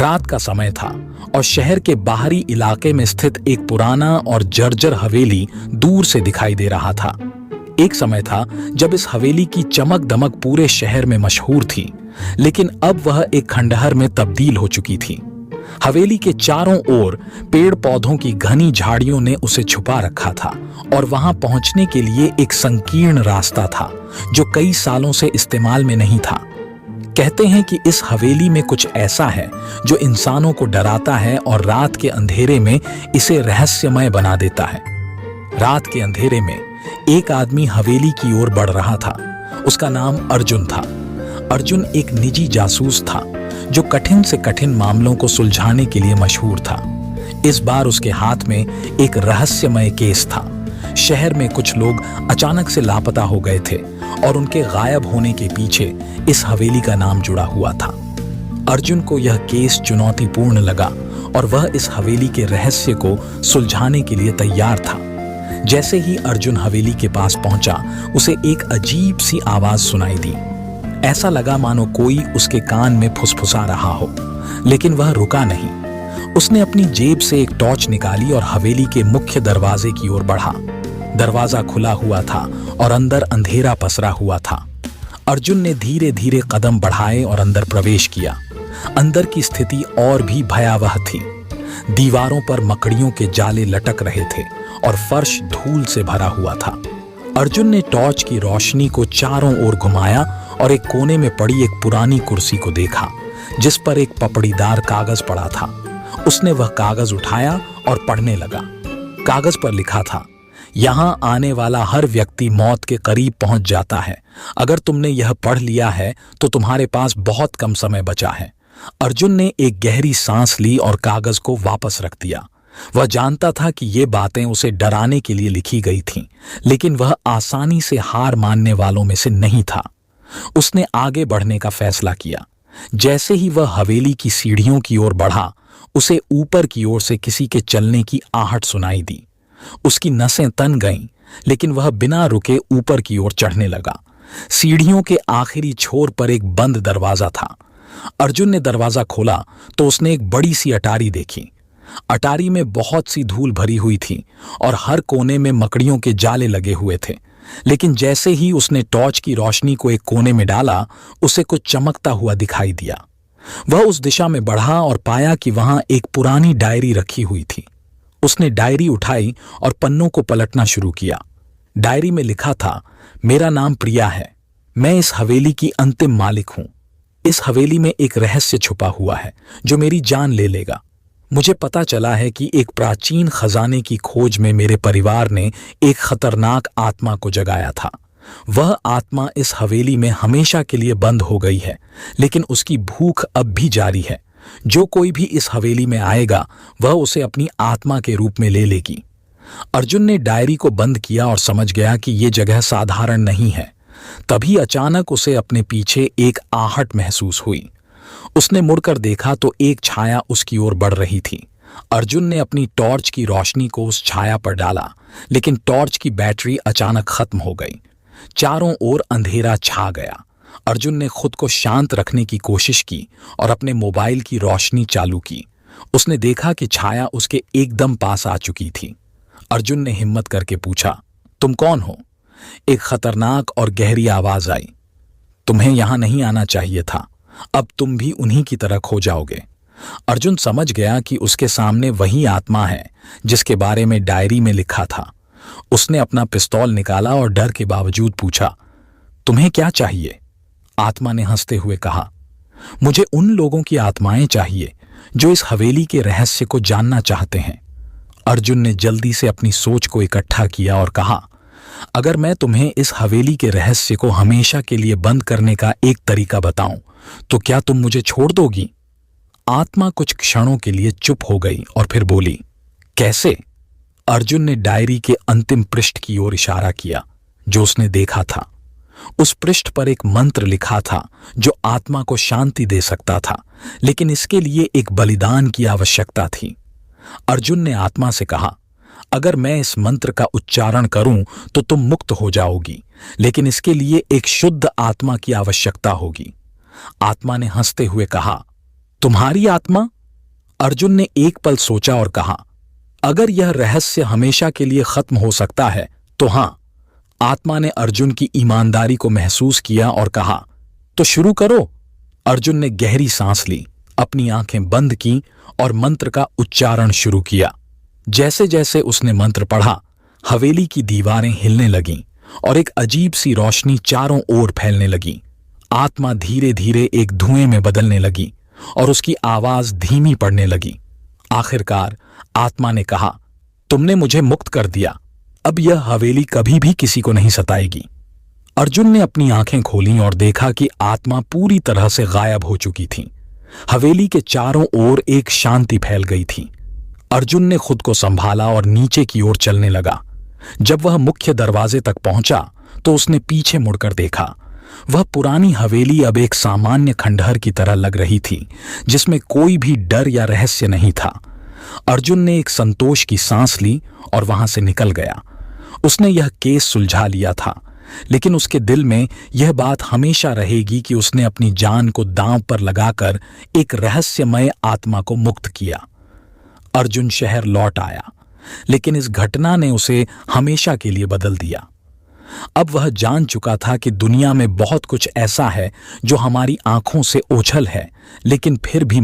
रात का समय था और शहर के बाहरी इलाके में स्थित एक पुराना और जर्जर हवेली दूर से दिखाई दे रहा था। एक समय था जब इस हवेली की चमक दमक पूरे शहर में मशहूर थी, लेकिन अब वह एक खंडहर में तब्दील हो चुकी थी। हवेली के चारों ओर पेड़ पौधों की घनी झाड़ियों ने उसे छुपा रखा था और वहां पहुंचने के लिए एक संकीर्ण रास्ता था जो कई सालों से इस्तेमाल में नहीं था। कहते हैं कि इस हवेली में कुछ ऐसा है जो इंसानों को डराता है और रात के अंधेरे में इसे रहस्यमय बना देता है। रात के अंधेरे में एक आदमी हवेली की ओर बढ़ रहा था। उसका नाम अर्जुन था। अर्जुन एक निजी जासूस था जो कठिन से कठिन मामलों को सुलझाने के लिए मशहूर था। इस बार उसके हाथ में एक रहस्यमय केस था। शहर में कुछ लोग अचानक से लापता हो गए थे और उनके गायब होने के पीछे इस हवेली का नाम जुड़ा हुआ था। अर्जुन को यह केस चुनौतीपूर्ण लगा और वह इस हवेली के रहस्य को सुलझाने के लिए तैयार था। जैसे ही अर्जुन हवेली के पास पहुंचा, उसे एक अजीब सी आवाज सुनाई दी। ऐसा लगा मानो कोई उसके कान में फुसफुसा रहा हो, लेकिन वह रुका नहीं। उसने अपनी जेब से एक टॉर्च निकाली और हवेली के मुख्य दरवाजे की ओर बढ़ा। दरवाजा खुला हुआ था और अंदर अंधेरा पसरा हुआ था। अर्जुन ने धीरे धीरे कदम बढ़ाए और अंदर प्रवेश किया। अंदर की स्थिति और भी भयावह थी। दीवारों पर मकड़ियों के जाले लटक रहे थे और फर्श धूल से भरा हुआ था। अर्जुन ने टॉर्च की रोशनी को चारों ओर घुमाया और एक कोने में पड़ी एक पुरानी कुर्सी को देखा जिस पर एक पपड़ीदार कागज पड़ा था। उसने वह कागज उठाया और पढ़ने लगा। कागज पर लिखा था, यहां आने वाला हर व्यक्ति मौत के करीब पहुंच जाता है। अगर तुमने यह पढ़ लिया है तो तुम्हारे पास बहुत कम समय बचा है। अर्जुन ने एक गहरी सांस ली और कागज को वापस रख दिया। वह जानता था कि ये बातें उसे डराने के लिए लिखी गई थीं, लेकिन वह आसानी से हार मानने वालों में से नहीं था। उसने आगे बढ़ने का फैसला किया। जैसे ही वह हवेली की सीढ़ियों की ओर बढ़ा, उसे ऊपर की ओर से किसी के चलने की आहट सुनाई दी। उसकी नसें तन गईं, लेकिन वह बिना रुके ऊपर की ओर चढ़ने लगा। सीढ़ियों के आखिरी छोर पर एक बंद दरवाजा था। अर्जुन ने दरवाजा खोला तो उसने एक बड़ी सी अटारी देखी। अटारी में बहुत सी धूल भरी हुई थी और हर कोने में मकड़ियों के जाले लगे हुए थे। लेकिन जैसे ही उसने टॉर्च की रोशनी को एक कोने में डाला, उसे कुछ चमकता हुआ दिखाई दिया। वह उस दिशा में बढ़ा और पाया कि वहां एक पुरानी डायरी रखी हुई थी। उसने डायरी उठाई और पन्नों को पलटना शुरू किया। डायरी में लिखा था, मेरा नाम प्रिया है। मैं इस हवेली की अंतिम मालिक हूं। इस हवेली में एक रहस्य छुपा हुआ है जो मेरी जान ले लेगा। मुझे पता चला है कि एक प्राचीन खजाने की खोज में मेरे परिवार ने एक खतरनाक आत्मा को जगाया था। वह आत्मा इस हवेली में हमेशा के लिए बंद हो गई है, लेकिन उसकी भूख अब भी जारी है। जो कोई भी इस हवेली में आएगा, वह उसे अपनी आत्मा के रूप में ले लेगी। अर्जुन ने डायरी को बंद किया और समझ गया कि ये जगह साधारण नहीं है। तभी अचानक उसे अपने पीछे एक आहट महसूस हुई। उसने मुड़कर देखा तो एक छाया उसकी ओर बढ़ रही थी। अर्जुन ने अपनी टॉर्च की रोशनी को उस छाया पर डाला, लेकिन टॉर्च की बैटरी अचानक खत्म हो गई। चारों ओर अंधेरा छा गया। अर्जुन ने खुद को शांत रखने की कोशिश की और अपने मोबाइल की रोशनी चालू की। उसने देखा कि छाया उसके एकदम पास आ चुकी थी। अर्जुन ने हिम्मत करके पूछा, तुम कौन हो? एक खतरनाक और गहरी आवाज आई, तुम्हें यहां नहीं आना चाहिए था। अब तुम भी उन्हीं की तरह खो जाओगे। अर्जुन समझ गया कि उसके सामने वही आत्मा है जिसके बारे में डायरी में लिखा था। उसने अपना पिस्तौल निकाला और डर के बावजूद पूछा, तुम्हें क्या चाहिए? आत्मा ने हंसते हुए कहा, मुझे उन लोगों की आत्माएं चाहिए जो इस हवेली के रहस्य को जानना चाहते हैं। अर्जुन ने जल्दी से अपनी सोच को इकट्ठा किया और कहा, अगर मैं तुम्हें इस हवेली के रहस्य को हमेशा के लिए बंद करने का एक तरीका बताऊं तो क्या तुम मुझे छोड़ दोगी? आत्मा कुछ क्षणों के लिए चुप हो गई और फिर बोली, कैसे? अर्जुन ने डायरी के अंतिम पृष्ठ की ओर इशारा किया जो उसने देखा था। उस पृष्ठ पर एक मंत्र लिखा था जो आत्मा को शांति दे सकता था, लेकिन इसके लिए एक बलिदान की आवश्यकता थी। अर्जुन ने आत्मा से कहा, अगर मैं इस मंत्र का उच्चारण करूं तो तुम मुक्त हो जाओगी, लेकिन इसके लिए एक शुद्ध आत्मा की आवश्यकता होगी। आत्मा ने हंसते हुए कहा, तुम्हारी आत्मा? अर्जुन ने एक पल सोचा और कहा, अगर यह रहस्य हमेशा के लिए खत्म हो सकता है तो हां। आत्मा ने अर्जुन की ईमानदारी को महसूस किया और कहा, तो शुरू करो। अर्जुन ने गहरी सांस ली, अपनी आंखें बंद की और मंत्र का उच्चारण शुरू किया। जैसे जैसे उसने मंत्र पढ़ा, हवेली की दीवारें हिलने लगीं और एक अजीब सी रोशनी चारों ओर फैलने लगी। आत्मा धीरे धीरे एक धुएं में बदलने लगी और उसकी आवाज धीमी पड़ने लगी। आखिरकार आत्मा ने कहा, तुमने मुझे मुक्त कर दिया, अब यह हवेली कभी भी किसी को नहीं सताएगी। अर्जुन ने अपनी आंखें खोलीं और देखा कि आत्मा पूरी तरह से गायब हो चुकी थी। हवेली के चारों ओर एक शांति फैल गई थी। अर्जुन ने खुद को संभाला और नीचे की ओर चलने लगा। जब वह मुख्य दरवाजे तक पहुंचा तो उसने पीछे मुड़कर देखा। वह पुरानी हवेली अब एक सामान्य खंडहर की तरह लग रही थी, जिसमें कोई भी डर या रहस्य नहीं था। अर्जुन ने एक संतोष की सांस ली और वहां से निकल गया। उसने यह केस सुलझा लिया था, लेकिन उसके दिल में यह बात हमेशा रहेगी कि उसने अपनी जान को दांव पर लगाकर एक रहस्यमय आत्मा को मुक्त किया। अर्जुन शहर लौट आया, लेकिन इस घटना ने उसे हमेशा के लिए बदल दिया। अब वह जान चुका था कि दुनिया में बहुत कुछ ऐसा है जो हमारी आंखों से ओझल है, लेकिन फिर भी